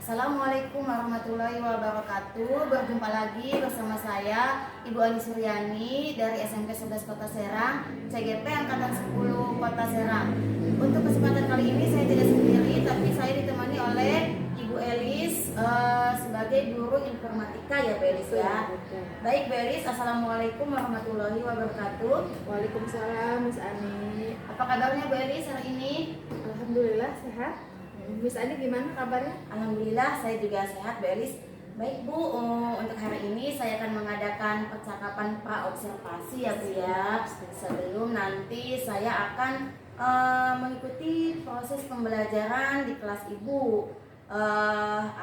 Assalamualaikum warahmatullahi wabarakatuh. Berjumpa lagi bersama saya Ibu Ali Suryani dari SMP 11 Kota Serang, CGP Angkatan 10 Kota Serang. Untuk kesempatan kali ini saya tidak sendiri, tapi saya ditemani oleh Ibu Elis sebagai guru informatika ya Bu Elis ya. Baik Bu Elis, Assalamualaikum warahmatullahi wabarakatuh. Waalaikumsalam, Miss Ani. Apa kabarnya Bu Elis hari ini? Alhamdulillah sehat. Miss Ani gimana kabarnya? Alhamdulillah saya juga sehat Bu Elis. Baik Bu, untuk hari ini saya akan mengadakan percakapan pra-observasi ya Bu ya. Sebelum nanti saya akan mengikuti proses pembelajaran di kelas Ibu,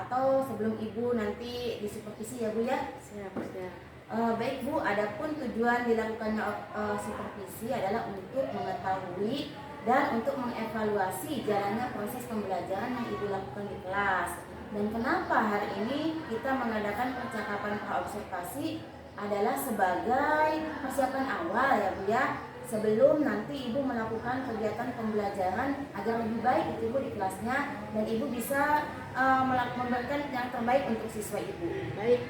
atau sebelum Ibu nanti disupervisi ya Bu ya. Siap. Baik Bu, adapun tujuan dilakukannya supervisi adalah untuk mengetahui dan untuk mengevaluasi jalannya proses pembelajaran yang Ibu lakukan di kelas. Dan kenapa hari ini kita mengadakan percakapan pra-observasi adalah sebagai persiapan awal ya Bu ya, sebelum nanti Ibu melakukan kegiatan pembelajaran agar lebih baik Ibu di kelasnya dan Ibu bisa memberikan yang terbaik untuk siswa Ibu. Baik.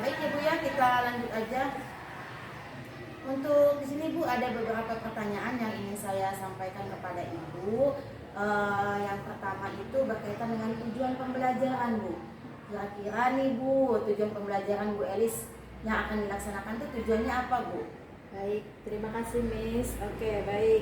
Baik ya Bu ya, kita lanjut aja. Untuk di sini Bu ada beberapa pertanyaan yang ingin saya sampaikan kepada Ibu. Yang pertama itu berkaitan dengan tujuan pembelajaran Bu. Kira-kira nih Bu, tujuan pembelajaran Bu Elis yang akan dilaksanakan itu tujuannya apa Bu? Baik, terima kasih Miss. Oke, baik.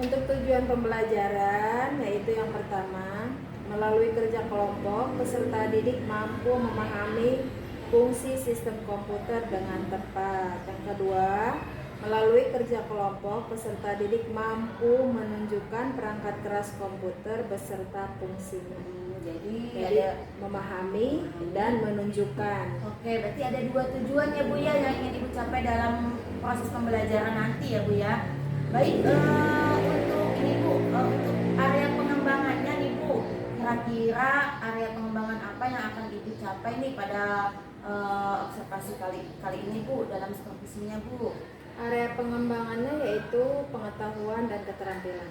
Untuk tujuan pembelajaran yaitu yang pertama, melalui kerja kelompok, peserta didik mampu memahami fungsi sistem komputer dengan tepat. Yang kedua, melalui kerja kelompok, peserta didik mampu menunjukkan perangkat keras komputer beserta fungsinya. Jadi ada memahami dan menunjukkan. Oke, berarti ada dua tujuan ya Bu ya yang ingin Ibu capai dalam proses pembelajaran nanti ya Bu ya. Baik, untuk ini Bu, untuk area pengembangannya nih Bu, kira-kira area pengembangan apa yang akan Ibu capai nih pada observasi kali ini Bu dalam supervisinya Bu? Area pengembangannya yaitu pengetahuan dan keterampilan.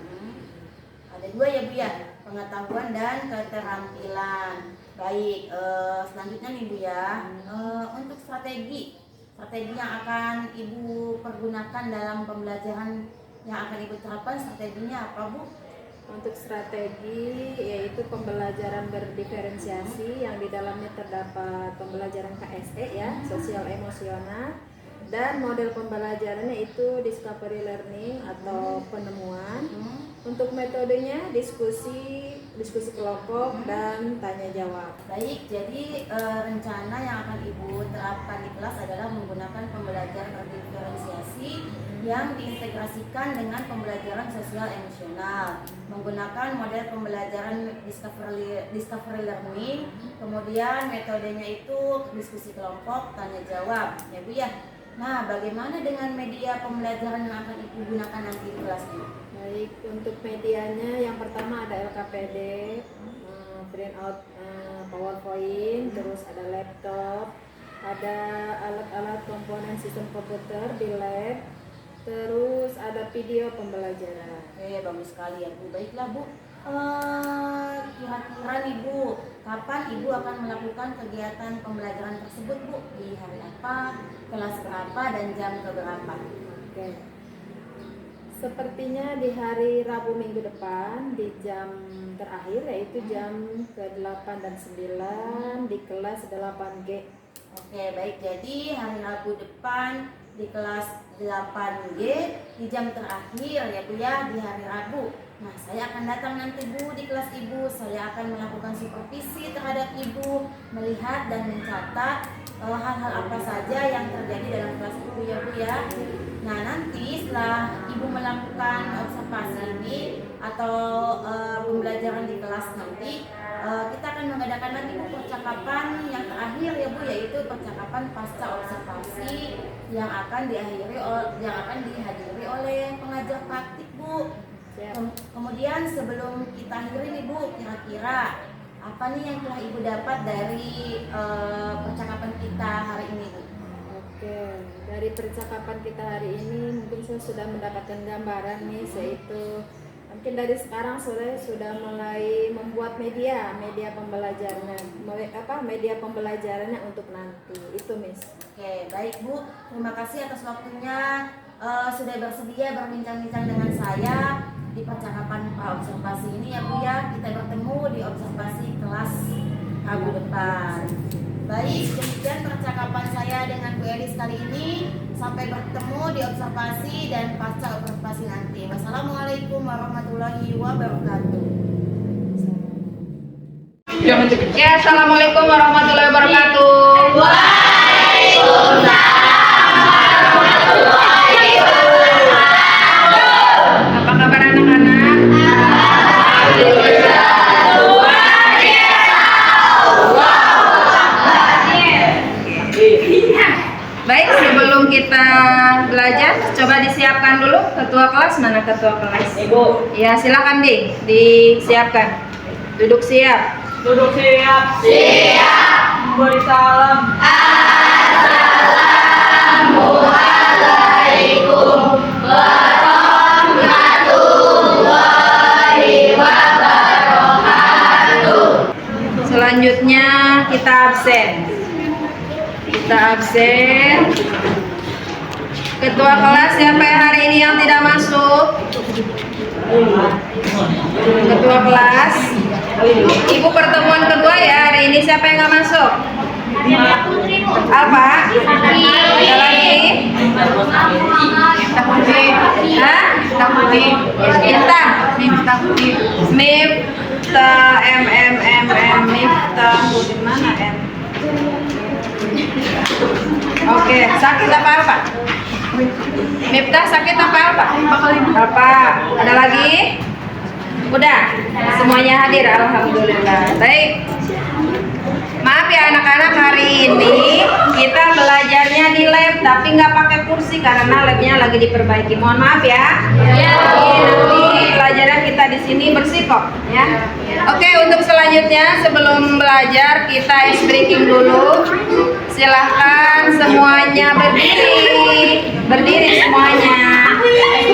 Ada dua ya Bu ya, pengetahuan dan keterampilan. Baik, selanjutnya nih Bu ya, untuk strategi yang akan Ibu pergunakan dalam pembelajaran yang akan Ibu terapkan, strateginya apa Bu? Untuk strategi yaitu pembelajaran berdiferensiasi yang di dalamnya terdapat pembelajaran KSE ya, sosial emosional, dan model pembelajarannya itu discovery learning atau penemuan. Untuk metodenya diskusi kelompok dan tanya jawab. Baik, jadi rencana yang akan Ibu terapkan di kelas adalah menggunakan pembelajaran berdiferensiasi yang diintegrasikan dengan pembelajaran sosial emosional, menggunakan model pembelajaran discovery learning, kemudian metodenya itu diskusi kelompok, tanya jawab ya Bu ya. Nah, bagaimana dengan media pembelajaran yang akan Ibu gunakan nanti di kelas Bu? Baik, untuk medianya yang pertama ada LKPD, print out PowerPoint, terus ada laptop, ada alat-alat komponen sistem komputer di lab, terus ada video pembelajaran. Oke, bagus sekali ya Bu. Baiklah Bu, kira-kira nih Bu, kapan Ibu akan melakukan kegiatan pembelajaran tersebut Bu? Di hari apa, kelas berapa, dan jam keberapa? Oke. Sepertinya di hari Rabu minggu depan di jam terakhir yaitu jam ke-8 dan 9 di kelas 8G. Oke, baik. Jadi hari Rabu depan di kelas 8G di jam terakhir ya Bu ya, di hari Rabu. Nah, saya akan datang nanti Bu di kelas Ibu. Saya akan melakukan supervisi terhadap Ibu, melihat dan mencatat hal-hal apa saja yang terjadi dalam kelas Ibu ya Bu ya. Nah, nanti setelah Ibu melakukan observasi ini atau pembelajaran di kelas nanti, kita akan mengadakan lagi Bu percakapan yang terakhir ya Bu, yaitu percakapan pasca observasi yang akan dihadiri oleh pengajar praktik Bu. Kemudian sebelum kita akhiri nih Bu, kira-kira apa nih yang telah Ibu dapat dari percakapan kita hari ini Bu? Oke, dari percakapan kita hari ini mungkin saya sudah mendapatkan gambaran nih, yaitu Mungkin dari sekarang sore sudah mulai membuat media pembelajarannya, media pembelajarannya untuk nanti. Itu, Miss. Oke, baik Bu. Terima kasih atas waktunya. Sudah bersedia berbincang-bincang dengan saya di percakapan observasi ini ya Bu ya. Kita bertemu di observasi kelas Rabu depan. Baik, demikian percakapan saya dengan Bu Elis kali ini. Sampai bertemu di observasi dan pasca observasi nanti. Wassalamualaikum warahmatullahi wabarakatuh. Ya, assalamualaikum warahmatullahi wabarakatuh. Apa kabar anak-anak? Baik, sebelum kita belajar, coba disiapkan dulu ketua kelas. Mana ketua kelas? Ibu. Ya, silakan disiapkan. Duduk siap. Duduk siap. Siap. Beri salam. Assalamualaikum warahmatullahi wabarakatuh. Selanjutnya kita absen. Ketua kelas siapa yang hari ini yang tidak masuk? Ketua kelas. Ibu pertemuan kedua ya, hari ini siapa yang nggak masuk? Apa? Ada lagi? Miftah. Miftah di mana M? Oke, sakit apa? Miftah sakit apa? Apa? Ada lagi? Udah, semuanya hadir, alhamdulillah. Baik. Maaf ya anak-anak, hari ini kita belajarnya di lab, tapi nggak pakai kursi karena labnya lagi diperbaiki. Mohon maaf ya. Nanti pelajaran kita di sini bersih kok, ya. Oke, untuk selanjutnya sebelum belajar kita ice breaking dulu. Silahkan semuanya berdiri semuanya.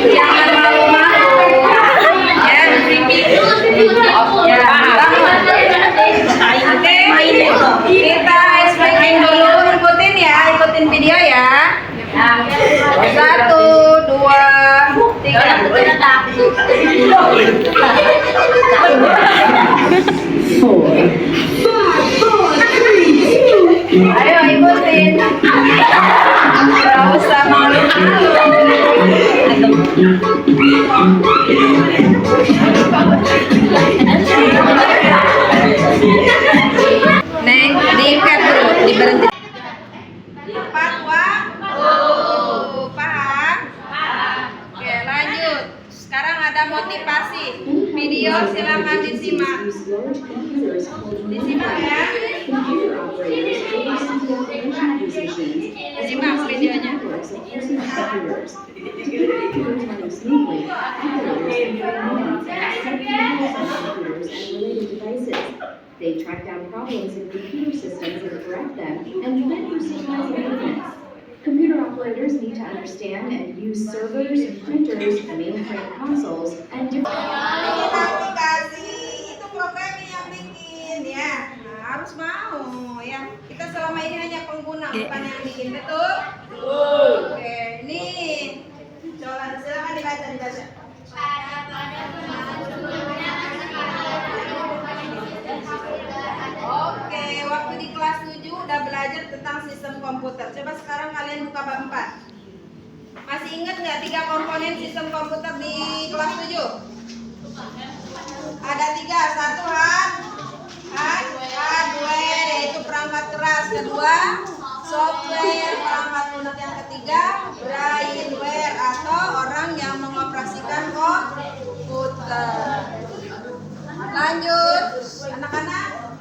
Jangan malu-malu. Ya, oke, kita ice breaking dulu. Ikutin video ya. 1, 2, 3. Ayo ikutin. Gak usah malu-malu. Neng, diikat dulu, diberhenti. Tepat waktu. Paham? Oke, lanjut. Sekarang ada motivasi. Video silakan disimak. Disimak ya. Simak videonya. They track down problems in computer systems and correct them and prevent personalized maintenance. Computer operators need to understand and use servers, printers, mainframe consoles, and different Aplikasi itu programnya yang bikin ya. Nah, harus mau ya. Kita selama ini hanya pengguna bukan yang bikin, betul? Oke, nih. Coba silakan dibaca. Oke, waktu di kelas 7 udah belajar tentang sistem komputer. Coba sekarang kalian buka bab 4. Masih ingat nggak 3 komponen sistem komputer di kelas 7? Ada 3. 1 hardware, yaitu perangkat keras. Kedua, software, perangkat lunak. Yang ketiga, brainware atau orang yang mengoperasikan komputer. Lanjut, anak-anak.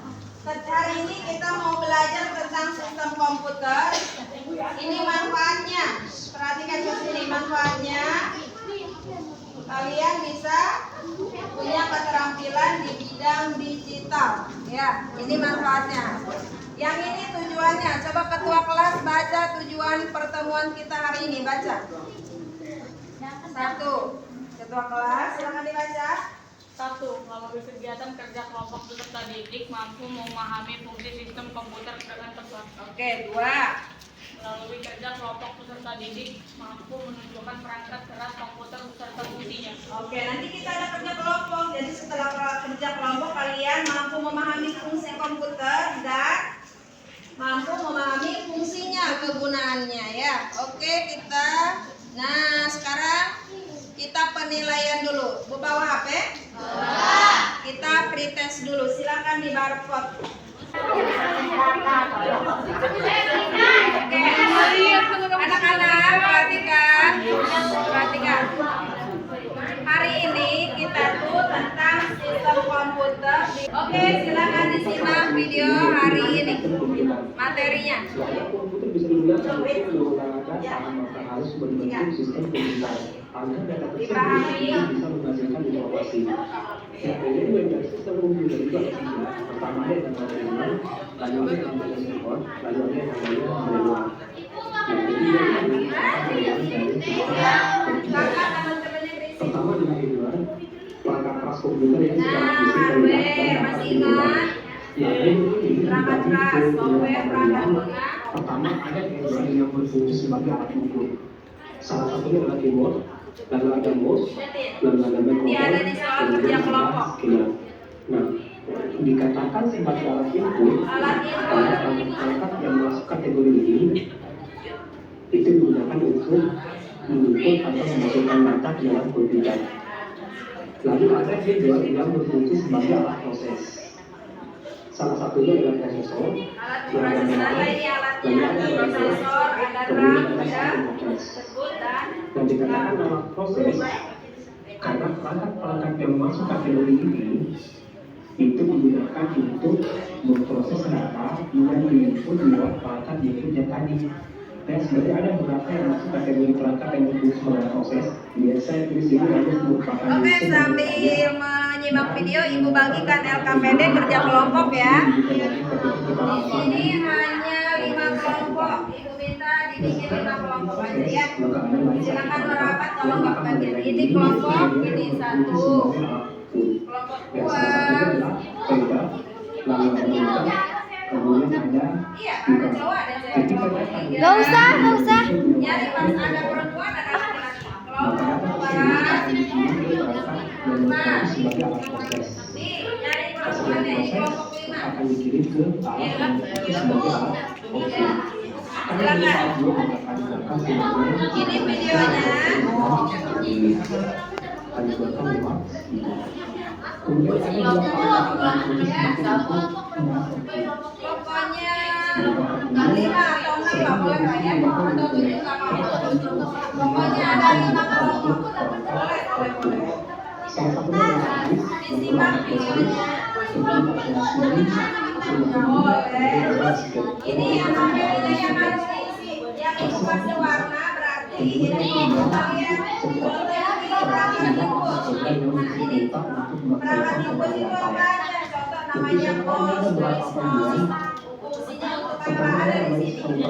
Hari ini kita mau belajar tentang sistem komputer. Ini manfaatnya. Perhatikan di sini manfaatnya. Kalian bisa punya keterampilan di bidang digital. Ya, ini manfaatnya. Yang ini tujuannya. Coba ketua kelas baca tujuan pertemuan kita hari ini. Baca. 1. Ketua kelas, silakan dibaca. 1. Melalui kegiatan kerja kelompok peserta didik mampu memahami fungsi sistem komputer dengan tepat. Oke, 2. Melalui kerja kelompok peserta didik mampu menunjukkan perangkat keras komputer beserta fungsinya. Oke, nanti kita ada kerja kelompok. Jadi setelah kerja kelompok kalian mampu memahami fungsi komputer dan mampu memahami fungsinya, kegunaannya ya. Oke, kita. Nah, sekarang kita penilaian dulu. Bu bawa HP? Kita pretest dulu. Silakan di barcode. Oke, anak-anak perhatikan. Hari ini kita tuh tentang sistem komputer. Oke, silakan disimak video hari ini materinya. Komputer bisa dibilang maka harus berbentuk sistem komputer agar data tersebut bisa menghasilkan informasi. Ya, jadi dari sistem komputer itu ada tiga. Pertama ada yang namanya lalu ada yang namanya server, lalu ada yang namanya manual. Nah, pertama adalah hardware, perangkat keras komputer yang Masih ingat? Perangkat keras, software, perangkat lunak. Pertama ada hardware yang berfungsi sebagai alat ukur. Salah satunya adalah keyboard, lalu ada mouse, lalu ada Nanti ada di soal kerja kelompok. Nah, dikatakan sebagai alat input, perangkat yang masuk kategori ini itu digunakan untuk menginput atau memasukkan data ke dalam komputer. Lalu ada hardware yang berfungsi sebagai alat proses. Salah satunya adalah prosesor. Alat proses apa ini alatnya? Ada prosesor, ada RAM, ada tersebut dan dikatakan alat proses karena perangkat-perangkat yang masuk kategori ini itu digunakan untuk memproses data yang diinput lewat perangkat inputnya tadi. Dan sebenarnya ada beberapa yang masuk kategori perangkat yang berfungsi sebagai proses. Biasa tulis ini harus merupakan. Oke, sambil menyimak video, Ibu bagikan LKPD kerja kelompok ya. Di sini hanya 5 kelompok. Ibu minta dibikin 5 kelompok aja ya. Silakan merapat kalau nggak bagian. Ini kelompok, ini 1. Kelompok 2. Kemudian ada Iya, ada cowok, ada cewek. Gak usah. Nyari pas ada perempuan, ada laki-laki. Kelompok 4. sebagai alat proses. Nih, nyari perempuannya di kelompok 5. Akan dikirim ke alat sebagai alat output. Ini videonya. Pokoknya 5 atau 6 nggak boleh lah ya, atau 7 nggak apa-apa. Pokoknya ada 5 kelompok. Boleh. Disimak videonya. Boleh. Ini yang materinya yang harus diisi. Yang itu pasti warna berarti ini kelompok kalian. Contohnya video perangkat input. Ini perangkat input itu apa aja? Contoh namanya mouse, voice mouse. Fungsinya untuk apa ada di sini.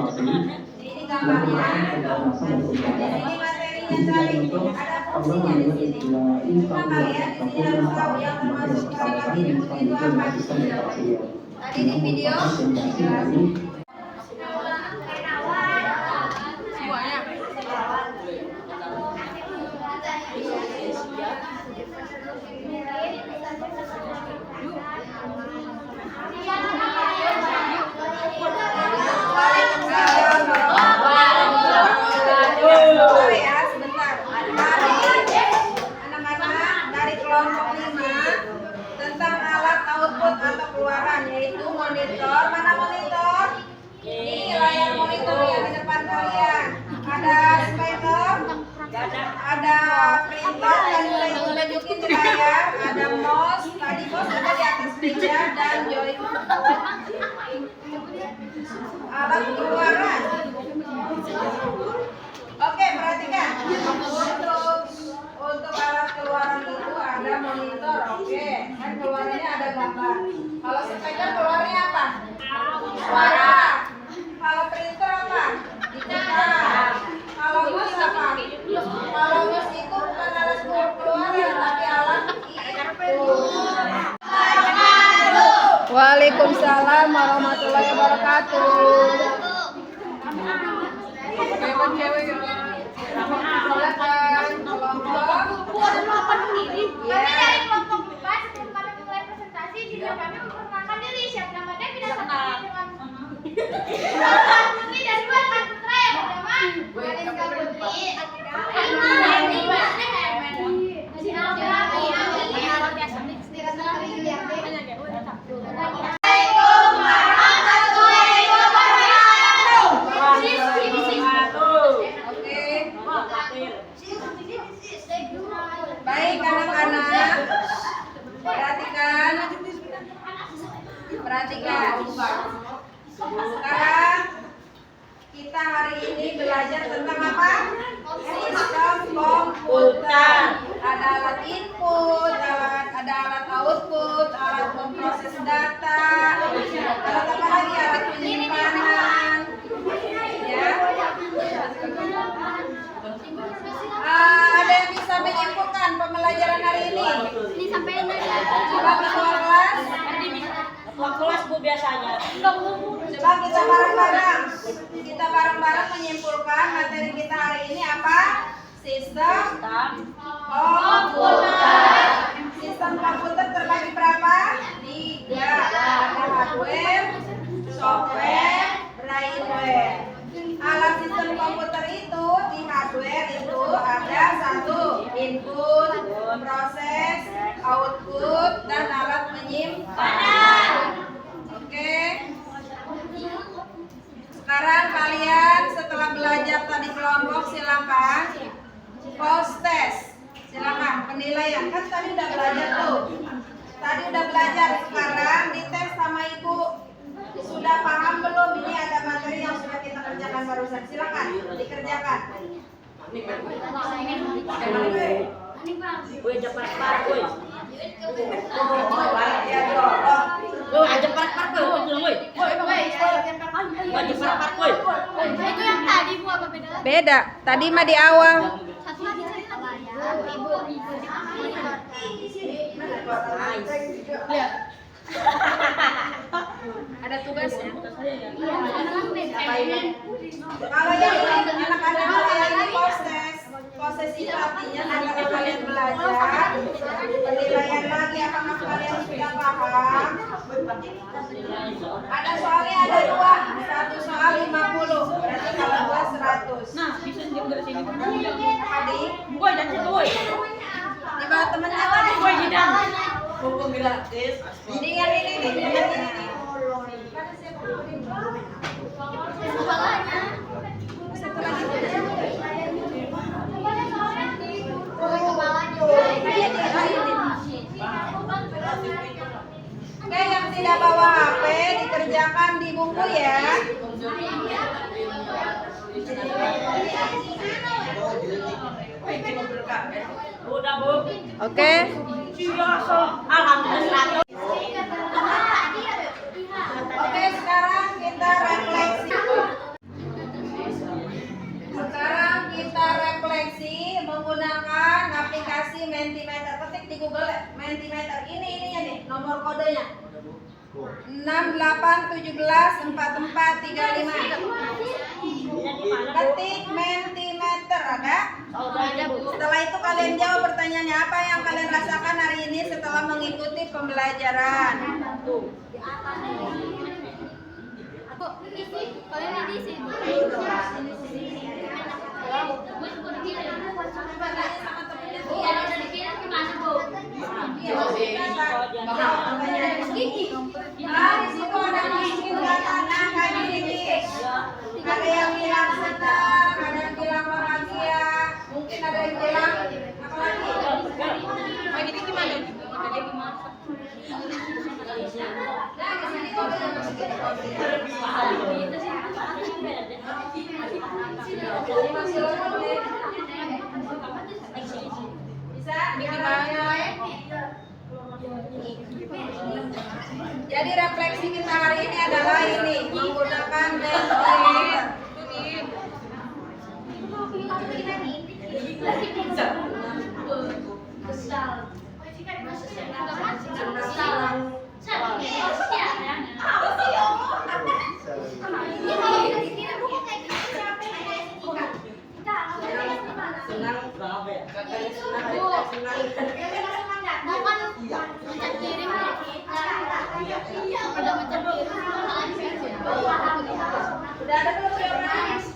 Ini gambarnya. Ini materinya tadi. Ada fungsinya di sini. Cuma kalian di sini harus tahu yang termasuk perangkat input itu apa. Tadi di video dijelasin. Yaitu monitor. Mana monitor? Ini layar monitor yang di depan kalian. Ada speaker, ada printer dan mulai tunjukin di layar. Ada mouse, tadi mouse ada di atas meja dan joystick. Alat keluaran. Oke, perhatikan. Untuk alat keluaran itu ada monitor, oke. Kan keluarannya ada gambar. Kalau speaker keluarnya apa? Suara. Kalau printer apa? Dicetak. Kalau mouse apa? Kalau mouse itu bukan alat keluar Waalaikumsalam warahmatullahi wabarakatuh. Silakan kelompok. Kami dari kelompok BUPA sebelum kami mulai presentasi juga kami memperkenalkan diri. Siap namanya tidak sama dengan Putri dan dua Kak Putra yang bernama Mariska Putri, Baik anak-anak, perhatikan. Sekarang kita hari ini belajar tentang apa? Sistem komputer. Ada alat input, ada alat output, alat memproses data, alat apa lagi? Alat penyimpanan. Ya. Ada yang bisa menyimpulkan pembelajaran hari ini? Coba ketua kelas. Kelas Bu biasanya. Coba kita bareng-bareng menyimpulkan materi kita hari ini apa? Sistem komputer. Sistem komputer terbagi berapa? 3. Ada hardware, software, brainware. Alat sistem komputer itu di hardware itu ada 1 input, proses, output, dan alat penyimpanan. Oke. Sekarang kalian setelah belajar tadi kelompok silakan post test. Silakan penilaian. Kan tadi udah belajar tuh. Tadi udah belajar, sekarang dites sama ibu. Sudah paham belum ini ada materi yang sudah kita kerjakan barusan? Silakan dikerjakan. Itu yang tadi Bu apa beda lagi? Beda. Tadi mah di awal. Satu lagi Ibu. Ada tugasnya. Iya, Kalau yang anak-anak ini proses itu artinya setelah kalian belajar, penilaian lagi apakah kalian sudah paham. Ada soalnya ada 2, satu soal 50, berarti kalau 2 100. Nah, bisa jam dari sini. Tadi Boy dan si Boy. di bawah temennya tadi. Boy hidang. Ini yang ini nih, yang ini nih. Oke, yang tidak bawa HP dikerjakan di buku ya. Udah Bu. Oke. Alhamdulillah. Oke, sekarang kita refleksi. Menggunakan aplikasi Mentimeter. Ketik di Google Mentimeter. Ininya nih, nomor kodenya. 68174435. Ketik Mentimeter, ada? Setelah itu kalian jawab pertanyaannya, apa yang kalian rasakan hari ini setelah mengikuti pembelajaran. Kalian di sini. Ada yang bilang senang, ada yang bilang bahagia, mungkin ada yang bilang apa lagi? Oh, jadi gimana? Bisa? Gimana? Jadi refleksi kita hari ini adalah ini, menggunakan Mentimeter. Kesal. Ada macam virus. Udah ada belum jawabannya?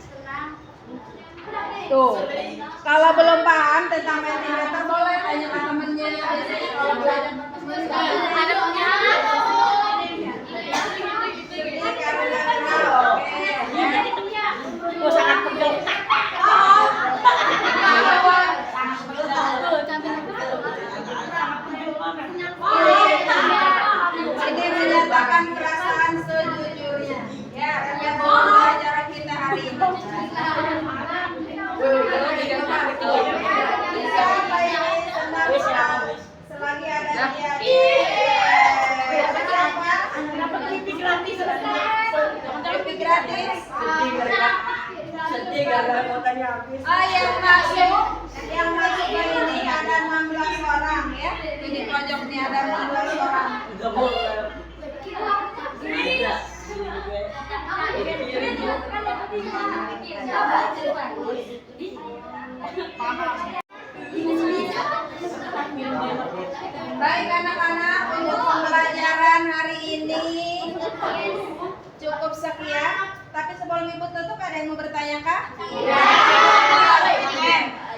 Tuh, kalau belum paham tentang mentimeter boleh tanya ke temennya. Biasanya kalau belajar Ada punya. Oh, sangat pegel. Ini menyatakan perasaan sejujurnya. Ya, lihat pelajaran kita hari ini. Selagi ada dia. Dapat TV gratis. TV gratis. Sedih gara-gara kuotanya habis. Yang masuk ini ada 16 orang ya. Di pojok ini ada 16 orang. Baik anak-anak, untuk pembelajaran hari ini cukup sekian. Tapi sebelum ibu tutup ada yang mau bertanya kah? Oke.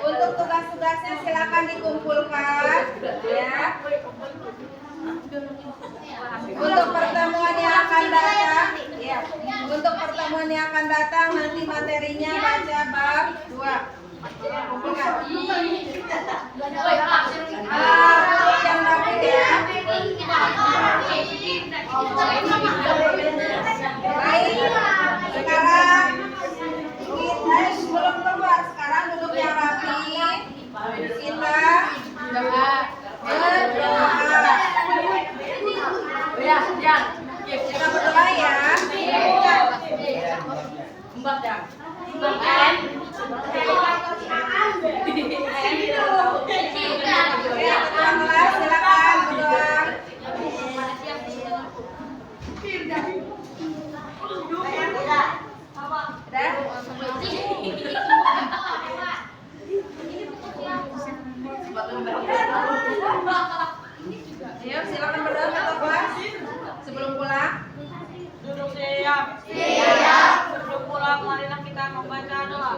Untuk tugas-tugasnya silakan dikumpulkan ya. Untuk pertemuan yang akan datang, ya. Untuk pertemuan yang akan datang nanti materinya baca bab 2. Kumpulkan. Yang rapi ya. Baik. Sekarang kita sebelum keluar sekarang duduk yang rapi. Kita berdoa. Kita berdoa ya. Mbak Dang. Ya, ketua kelas silakan berdoa. Ayo silakan berdoa ketua kelas sebelum pulang. Duduk siap. Siap. Sebelum pulang, marilah kita membaca doa.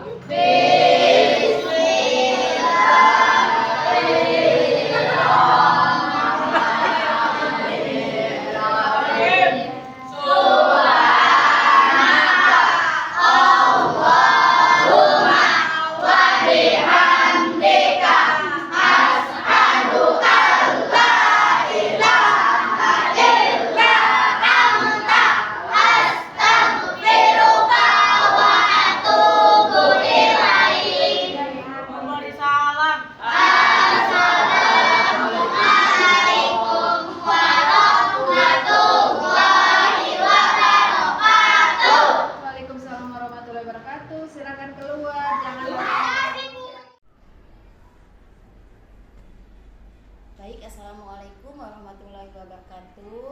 Memberi salam. Waalaikumsalam warahmatullahi wabarakatuh. Silakan keluar, jangan lupa. Baik, assalamualaikum warahmatullahi wabarakatuh.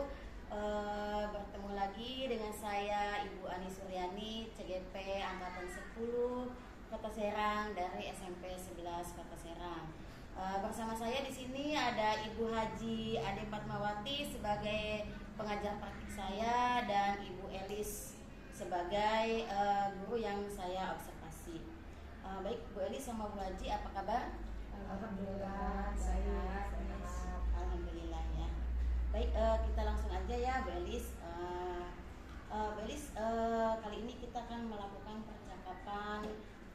Bertemu lagi dengan saya Ibu Ani Suryani, CGP Angkatan 10 Kota Serang dari SMP 11 Kota Serang. Bersama saya di sini ada Ibu Haji Ade Fatmawati sebagai pengajar praktik saya dan Ibu Elis sebagai guru yang saya observasi. Baik, Bu Elis sama Bu Haji, apa kabar? Alhamdulillah, Sehat. Alhamdulillah ya. Baik, kita langsung aja ya Bu Elis. Bu Elis, kali ini kita akan melakukan percakapan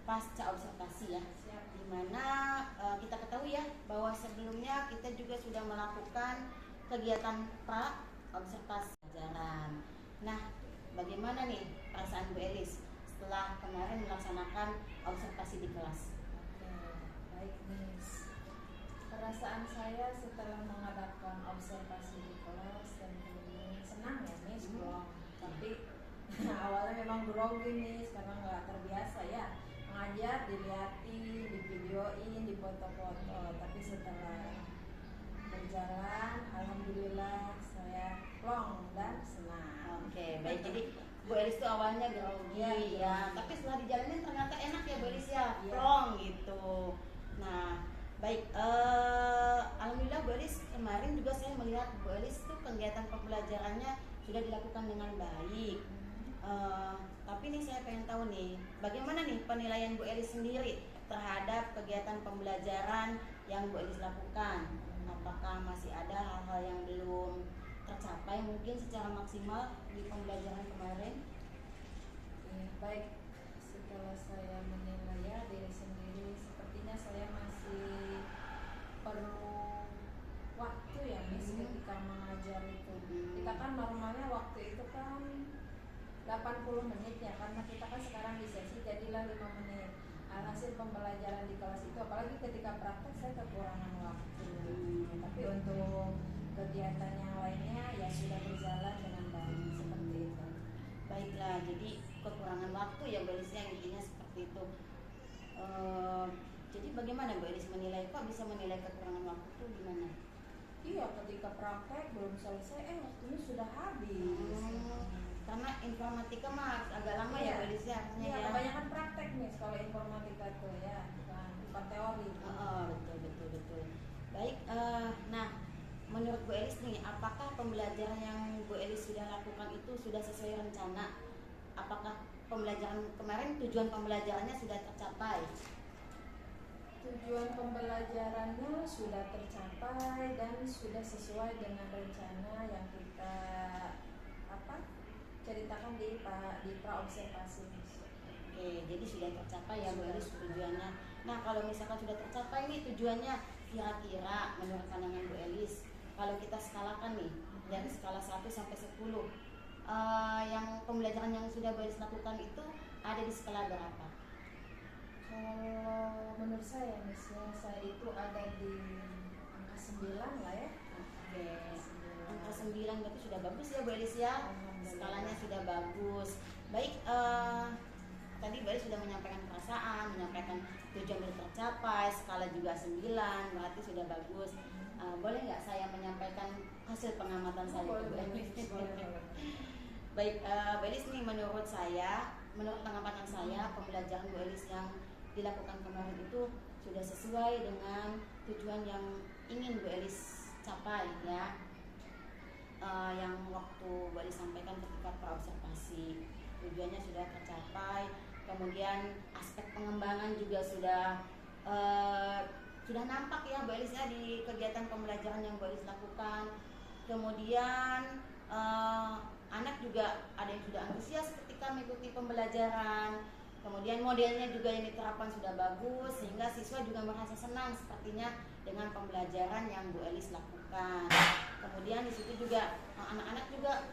pasca observasi ya. Di mana kita ketahui ya bahwa sebelumnya kita juga sudah melakukan kegiatan pra observasi pelajaran. Nah, bagaimana nih perasaan Bu Elis setelah kemarin melaksanakan observasi di kelas? Baik, Miss. Perasaan saya setelah mengadakan observasi di kelas tentunya senang ya, Miss. Tapi awalnya memang grogi, Miss, karena nggak terbiasa ya mengajar, dilihatin, divideoin, difoto-foto. Tapi setelah berjalan, alhamdulillah saya plong dan senang. Oke, baik. Jadi Bu Elis itu awalnya grogi ya, tapi setelah dijalanin ternyata enak ya Bu Elis ya, Iya. plong gitu. Nah, Baik, alhamdulillah Bu Elis, kemarin juga saya melihat Bu Elis itu kegiatan pembelajarannya sudah dilakukan dengan baik. Tapi nih saya pengen tahu nih, bagaimana nih penilaian Bu Elis sendiri terhadap kegiatan pembelajaran yang Bu Elis lakukan? Apakah masih ada hal-hal yang belum tercapai mungkin secara maksimal di pembelajaran kemarin? Ya, baik. Setelah saya menilai ya diri sendiri, sepertinya saya masih perlu waktu ya Miss ketika mengajar itu. Kita kan normalnya waktu itu kan 80 menit ya, karena kita kan sekarang di sesi jadilah 5 menit. Alhasil pembelajaran di kelas itu, apalagi ketika praktek saya kekurangan waktu. Tapi untuk kegiatan yang lainnya ya sudah berjalan dengan baik seperti itu. Baiklah, jadi kekurangan waktu ya Bu Elis, yang intinya seperti itu. Jadi bagaimana Bu Elis menilai, kok bisa menilai kekurangan waktu itu gimana? Iya, ketika praktek belum selesai, waktunya sudah habis. Karena informatika mah harus agak lama ya Bu Elis ya, artinya Iya, ya. kebanyakan praktek nih kalau informatika tuh ya, bukan teori. Betul. Baik, nah menurut Bu Elis nih, apakah pembelajaran yang Bu Elis sudah lakukan itu sudah sesuai rencana? Apakah pembelajaran kemarin tujuan pembelajarannya sudah tercapai? Tujuan pembelajarannya sudah tercapai dan sudah sesuai dengan rencana yang kita ceritakan di praobservasi. Oke, jadi sudah tercapai ya Bu Elis tujuannya. Nah, kalau misalkan sudah tercapai nih tujuannya, kira-kira menurut pandangan Bu Elis, kalau kita skalakan nih dari skala 1 sampai 10, yang pembelajaran yang sudah Bu Elis lakukan itu ada di skala berapa? Kalau menurut saya Miss ya, saya itu ada di angka 9 lah ya. Oke, angka 9 berarti sudah bagus ya Bu Elis ya, skalanya sudah bagus. Baik, tadi Bu Elis sudah menyampaikan perasaan, menyampaikan tujuan sudah tercapai, skala juga 9, berarti sudah bagus. Boleh nggak saya menyampaikan hasil pengamatan saya Bu Elis? Baik, Bu Elis nih, menurut pengamatan saya, pembelajaran Bu Elis yang dilakukan kemarin itu sudah sesuai dengan tujuan yang ingin Bu Elis capai ya. Yang waktu Bu Elis sampaikan ketika praobservasi, tujuannya sudah tercapai. Kemudian aspek pengembangan juga sudah nampak ya Bu Elis ya di kegiatan pembelajaran yang Bu Elis lakukan. Kemudian anak juga ada yang sudah antusias ketika mengikuti pembelajaran. Kemudian modelnya juga yang diterapkan sudah bagus, sehingga siswa juga merasa senang sepertinya dengan pembelajaran yang Bu Elis lakukan. Kemudian di situ juga anak-anak juga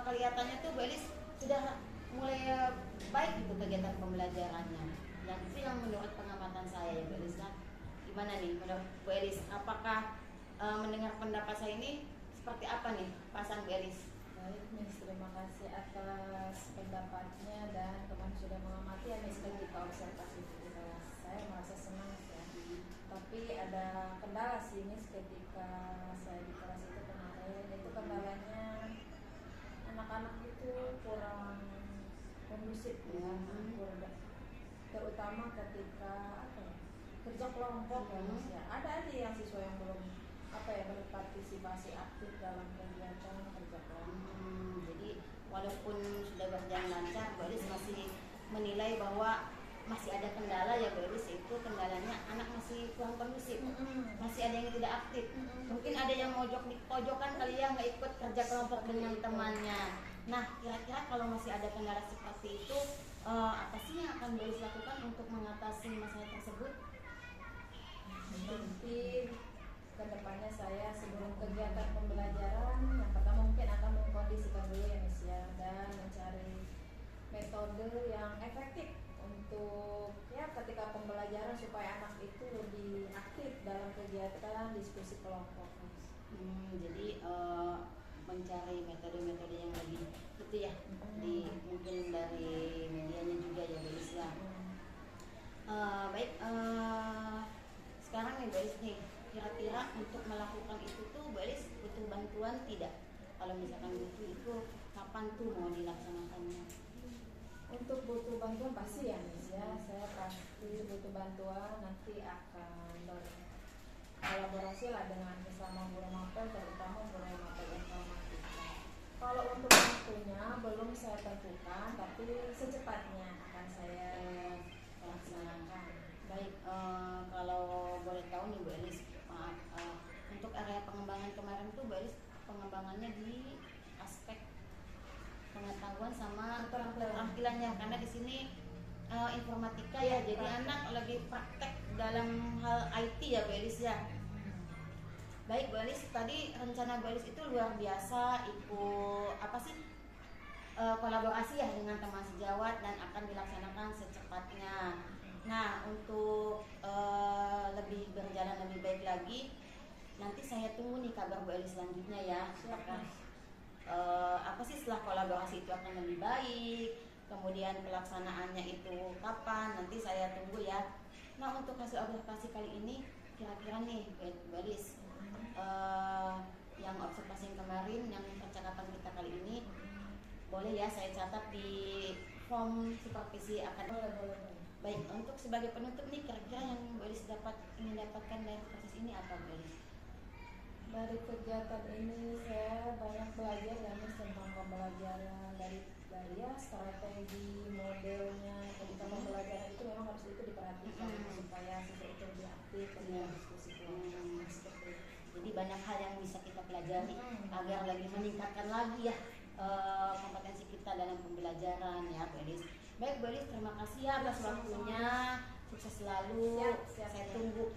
kelihatannya tuh Bu Elis sudah mulai baik gitu kegiatan pembelajarannya. Dan itu yang menurut pengamatan saya ya Bu Elis. Gimana nih menurut Bu Elis? Apakah mendengar pendapat saya ini seperti apa nih perasaan Bu Elis? Baik Miss, terima kasih atas pendapatnya dan teman sudah mengamati ya Miss ketika observasi di kelas. Saya merasa senang ya. Tapi ada kendala sih Miss ketika saya di kelas itu kemarin. Itu kendalanya anak-anak itu kurang kondusif ya, terutama ketika kerja kelompok ya Miss ya. Ada aja yang siswa yang belum berpartisipasi aktif dalam kegiatan kerja kelompok. Jadi walaupun sudah berjalan lancar, Bu Elis masih menilai bahwa masih ada kendala ya Bu Elis, itu kendalanya anak masih kurang kondusif, masih ada yang tidak aktif. Mungkin ada yang mojok di pojokan kali ya, nggak ikut kerja kelompok dengan temannya. Nah, kira-kira kalau masih ada kendala seperti itu, apa sih yang akan Bu Elis lakukan untuk mengatasi masalah tersebut? Mungkin kedepannya saya sebelum kegiatan pembelajaran yang pertama mungkin akan mengkondisikan dulu ya Miss ya, dan mencari metode yang efektif untuk ya ketika pembelajaran supaya anak itu lebih aktif dalam kegiatan diskusi kelompok. Jadi mencari metode-metode yang lebih itu ya, mungkin dari medianya juga ya Bu Elis ya. Baik, sekarang nih Bu Elis nih, kira-kira untuk melakukan itu tuh Bu Elis butuh bantuan tidak? Kalau misalkan butuh, itu kapan tuh mau dilaksanakannya? Untuk butuh bantuan pasti ya Miss ya, saya pasti butuh bantuan, nanti akan berkolaborasi lah dengan sesama guru mapel, terutama guru mapel informatika. Kalau untuk waktunya belum saya tentukan, tapi secepatnya akan saya laksanakan. Baik, kalau boleh tahu nih Bu Elis, maaf, untuk area pengembangan kemarin tuh Bu Elis pengembangannya di aspek pengetahuan sama keterampilannya, karena di sini informatika ya, jadi anak lagi praktek dalam hal IT ya Bu Elis ya. Baik Bu Elis, tadi rencana Bu Elis itu luar biasa, ikut apa sih kolaborasi ya dengan teman sejawat dan akan dilaksanakan secepatnya. Nah, untuk lebih berjalan lebih baik lagi, nanti saya tunggu nih kabar Bu Elis selanjutnya ya. Apakah apa sih setelah kolaborasi itu akan lebih baik, kemudian pelaksanaannya itu kapan, nanti saya tunggu ya. Nah, untuk hasil observasi kali ini kira-kira nih Bu Elis, yang observasi kemarin, yang percakapan kita kali ini, boleh ya saya catat di form supervisi akan. Baik, untuk sebagai penutup nih, kira-kira yang Bu Elis ingin dapatkan dari proses ini apa Bu Elis? Dari kegiatan ini saya banyak belajar ya Miss, tentang pembelajaran dari ya strategi modelnya ketika pembelajaran itu memang harus itu diperhatikan supaya siswa itu lebih aktif dalam diskusi kelompok seperti itu. Jadi banyak hal yang bisa kita pelajari agar lebih meningkatkan lagi ya kompetensi kita dalam pembelajaran ya Bu Elis. Baik Bu Elis, terima kasih ya atas waktunya, sukses selalu. Siap. Saya tunggu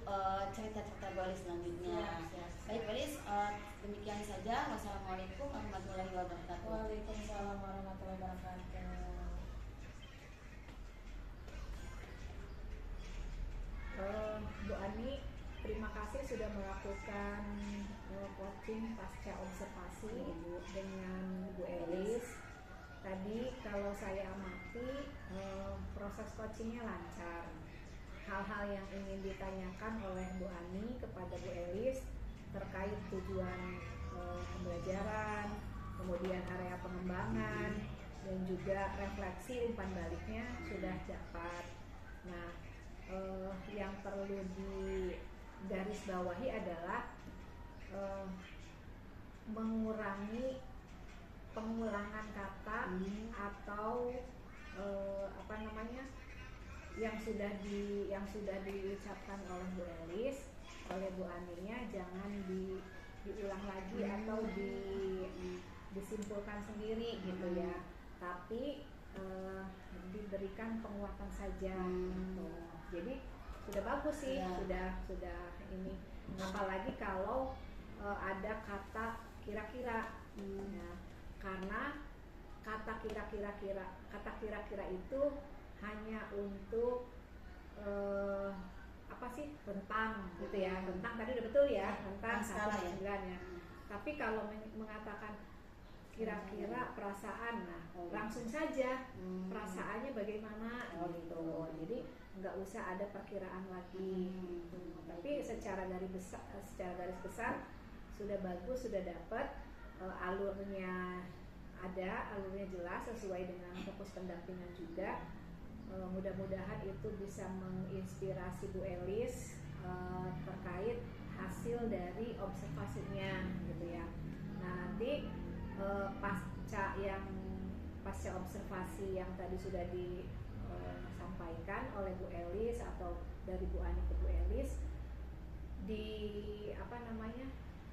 cerita-cerita Bu Elis selanjutnya. Baik Bu Elis, demikian saja. Wassalamualaikum warahmatullahi wabarakatuh. Waalaikumsalam warahmatullahi wabarakatuh. Bu Ani, terima kasih sudah melakukan coaching pasca observasi dengan Bu Elis. Tadi kalau saya amati proses coachingnya lancar. Hal-hal yang ingin ditanyakan oleh Bu Ani kepada Bu Elis terkait tujuan pembelajaran, kemudian area pengembangan, dan juga refleksi umpan baliknya sudah dapat. Nah, yang perlu digarisbawahi adalah mengurangi pengulangan kata atau yang sudah diucapkan oleh Bu Elis, oleh Bu Aninya, jangan diulang lagi atau disimpulkan sendiri gitu ya, tapi diberikan penguatan saja gitu. Jadi sudah bagus sih, sudah ini, apalagi kalau ada kata kira-kira. Nah, karena kata kira-kira itu hanya untuk tentang gitu ya, tentang tadi udah betul ya, tentang salah ya. Ya. Tapi kalau mengatakan kira-kira perasaan, nah langsung saja perasaannya bagaimana gitu. Jadi nggak usah ada perkiraan lagi. Tapi secara garis besar sudah bagus, sudah dapat alurnya jelas sesuai dengan fokus pendampingan juga. Mudah-mudahan itu bisa menginspirasi Bu Elis terkait hasil dari observasinya gitu ya. Nah, nanti pasca observasi yang tadi sudah disampaikan oleh Bu Elis atau dari Bu Ani ke Bu Elis,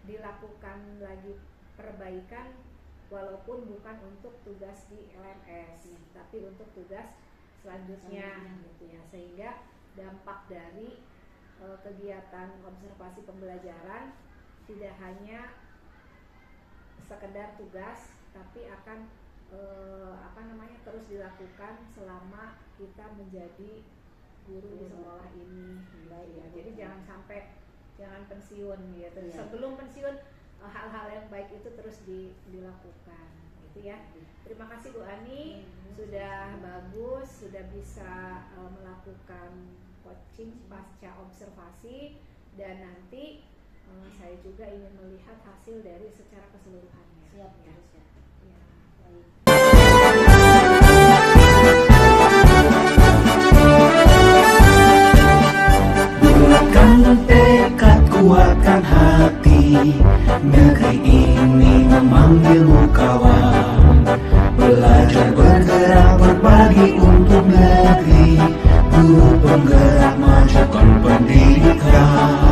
dilakukan lagi perbaikan, walaupun bukan untuk tugas di LMS, tapi untuk tugas selanjutnya gitu ya, sehingga dampak dari kegiatan observasi pembelajaran tidak hanya sekedar tugas, tapi akan terus dilakukan selama kita menjadi guru di sekolah ini ya. Jadi jangan pensiun gitu. Sebelum pensiun hal-hal yang baik itu terus dilakukan gitu ya. Terima kasih Bu Ani, sudah bagus, sudah bisa melakukan coaching pasca observasi, dan nanti saya juga ingin melihat hasil dari secara keseluruhannya. Siap ya. Ya. Pendidikan